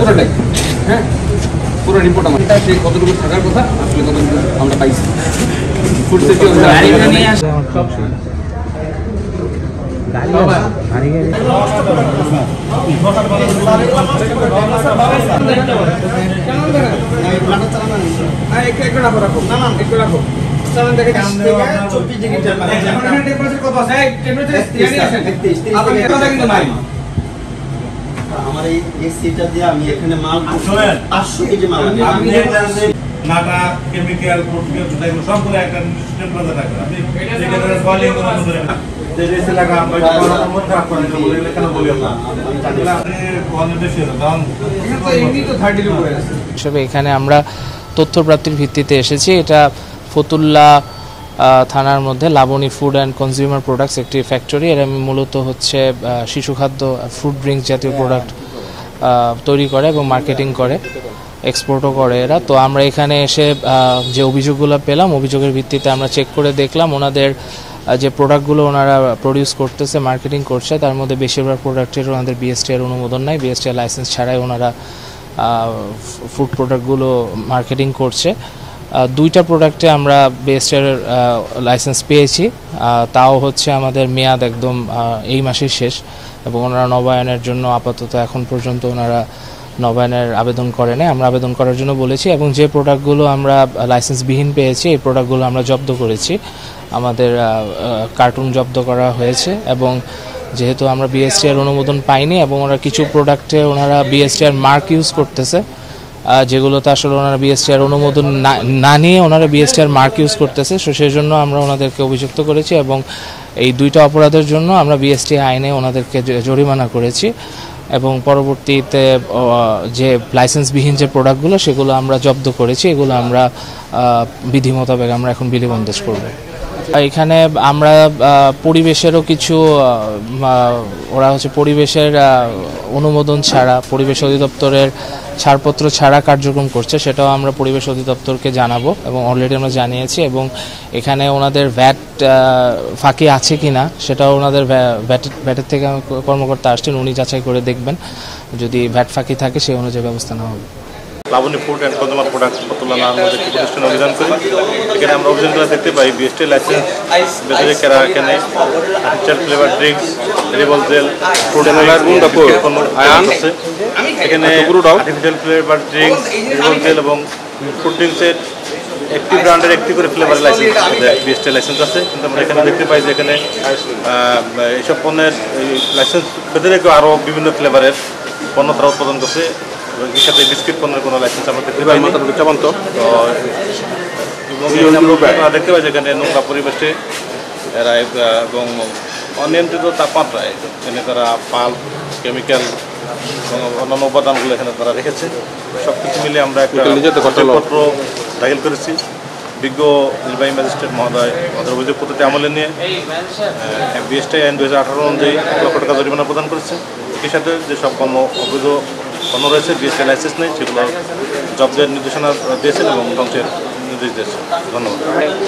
পুরোটাই হ্যাঁ পুরো রিপোর্ট আমার সে কতটুকু থাকার কথা আসলে কতটুকু আমরা পাইছি ফুড সেফটি আমার এই সিটা দিয়ে আমি এখানে মাল 500 কেজি মাল নাটা কেমিক্যাল প্রোটিন এগুলো সব করে একটা টেম্পারেচার রাখবেন আপনি সেখানে বয়লিং করার মধ্যে যে রেসে লাগা আমরা মন খারাপ করে দেব বলে কেন বলি আমরা আমি কোয়ালিটি বেশি আছে দাম তো এমনি তো 30 এর উপরে আছে হিসেবে এখানে আমরা তথ্য প্রাপ্তির ভিত্তিতে এসেছি। এটা ফতুল্লা থানার মধ্যে Labani food and consumer products একটি ফ্যাক্টরি। এর মূলত হচ্ছে শিশু খাদ্য ফ্রুট ড্রিঙ্কস জাতীয় প্রোডাক্ট তৈরি করে এবং মার্কেটিং করে, এক্সপোর্টও করে এরা। তো আমরা এখানে এসে যে অভিযোগগুলো পেলাম, অভিযোগের ভিত্তিতে আমরা চেক করে দেখলাম ওনাদের যে প্রোডাক্টগুলো ওনারা প্রডিউস করতেছে, মার্কেটিং করছে, তার মধ্যে বেশিরভাগ প্রোডাক্টের ওনাদের বিএসটিআর অনুমোদন নাই, বিএসটিআর লাইসেন্স ছাড়াই ওনারা ফুড প্রোডাক্টগুলো মার্কেটিং করছে। দুইটা প্রোডাক্টে আমরা বিএসটিআর লাইসেন্স পেয়েছি, তাও হচ্ছে আমাদের মেয়াদ একদম এই মাসের শেষ এবং ওনারা নবায়নের জন্য আপাতত এখন পর্যন্ত ওনারা নবায়নের আবেদন করে নেই। আমরা আবেদন করার জন্য বলেছি এবং যে প্রোডাক্টগুলো আমরা লাইসেন্সবিহীন পেয়েছি এই প্রোডাক্টগুলো আমরা জব্দ করেছি। আমাদের কার্টুন জব্দ করা হয়েছে এবং যেহেতু আমরা বিএসটিআর অনুমোদন পাইনি এবং ওরা কিছু প্রোডাক্টে ওনারা বিএসটিআর মার্ক ইউজ করতেছে, যেগুলোতে আসলে ওনারা বিএসটিআর অনুমোদন না নিয়ে ওনারা বিএসটিআর মার্ক ইউজ করতেছে। সেই জন্য আমরা ওনাদেরকে অভিযুক্ত করেছি এবং এই দুইটা অপরাধের জন্য আমরা বিএসটি আইনে ওনাদেরকে জরিমানা করেছি এবং পরবর্তীতে যে লাইসেন্সবিহীন যে প্রোডাক্টগুলো সেগুলো আমরা জব্দ করেছি, এগুলো আমরা বিধি মোতাবেক আমরা এখন বিধিবন্দেশ করব। এখানে আমরা পরিবেশেরও কিছু ওরা হচ্ছে পরিবেশের অনুমোদন ছাড়া, পরিবেশ অধিদপ্তরের ছাড়পত্র ছাড়া কার্যক্রম করছে, সেটাও আমরা পরিবেশ অধিদপ্তরকে জানাবো এবং অলরেডি আমরা জানিয়েছি। এবং এখানে ওনাদের ভ্যাট ফাঁকি আছে কি না সেটাও ওনাদের ভ্যাটের থেকে কর্মকর্তা আসছেন, উনি যাচাই করে দেখবেন, যদি ভ্যাট ফাঁকি থাকে সেই অনুযায়ী ব্যবস্থা নেওয়া হবে। Labani food and consumer product Fatullah নামের মধ্যে একটি প্রতিষ্ঠানে অভিযান করি। এখানে আমরা অভিযানগুলো দেখতে পাই বিএসটি লাইসেন্স বেঁধে কেরা এখানে আর্টিফিশিয়াল ফ্লেভার ড্রিঙ্কস, রিবল জেল, ফ্রুট আছে। এখানে আর্টিফিশিয়াল ফ্লেভার ড্রিঙ্কস, রিবল জেল এবং ফ্রুট ড্রিঙ্কসের একটি ব্র্যান্ডের একটি করে ফ্লেভার লাইসেন্স বিএসটি লাইসেন্স আছে। কিন্তু আমরা এখানে দেখতে পাই যে এখানে এইসব পণ্যের লাইসেন্স বেঁধে রেখে আরও বিভিন্ন ফ্লেভারের পণ্য তারা উৎপাদন করছে। এর সাথে বিস্কিট পণ্যের কোনো লাইসেন্স আমরা দেখতে পাই। আমরা দেখতে পাই যেখানে নোংরা পরিবেশে এরা এবং অনিয়ন্ত্রিত তাপমাত্রায় এখানে তারা পাল, কেমিক্যাল এবং অন্যান্য উপাদানগুলো এখানে তারা রেখেছে। সব কিছু মিলে আমরা একটা পত্র দাখিল করেছি বিজ্ঞ নির্বাহী ম্যাজিস্ট্রেট মহোদয় আমাদের অভিযোগপত্রটি আমলে নিয়ে বিএসটি আইন 2018 অনুযায়ী 1 লক্ষ টাকা জরিমানা প্রদান করেছে। এর সাথে যেসব পণ্য অবৈধ পণ্য রয়েছে, বিএসটি লাইসেন্স নেই, সেগুলো জব্দের নির্দেশনা দিয়েছেন এবং ধ্বংসের নির্দেশ দিয়েছেন। ধন্যবাদ।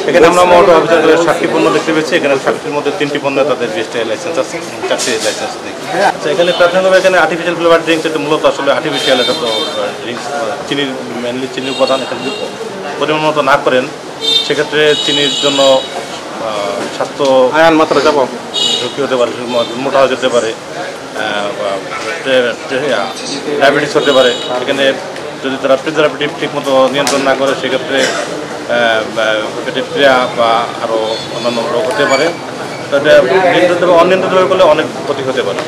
এখানে আমরা মোট অভিযোগের 7টি পণ্য দেখতে পেয়েছি। এখানে 7টির মধ্যে 3টি পণ্য তাদের বিএসটি লাইসেন্স আছে, 4টি লাইসেন্স নেই। আচ্ছা, এখানে প্রাথমিকভাবে এখানে আর্টিফিশিয়াল ফ্লেভার ড্রিঙ্কস, এটা মূলত আসলে আর্টিফিশিয়াল, এটা তো ড্রিঙ্কস চিনির মেনলি চিনির উপাদান এখানে পরিমাণ মতো না করেন সেক্ষেত্রে চিনির জন্য স্বাস্থ্য আয়ন মাত্রা যাব ঝুঁকি হতে পারে, মোটা হয়ে যেতে পারে, ডায়াবেটিস হতে পারে। এখানে যদি তারা প্রিজারভেটিভ ঠিকমতো নিয়ন্ত্রণ না করে সেক্ষেত্রে পেটের ক্রিয়া বা আরও অন্যান্য রোগ হতে পারে। তাদের নিয়ন্ত্রিতভাবে অনিয়ন্ত্রিতভাবে করলে অনেক ক্ষতি হতে পারে।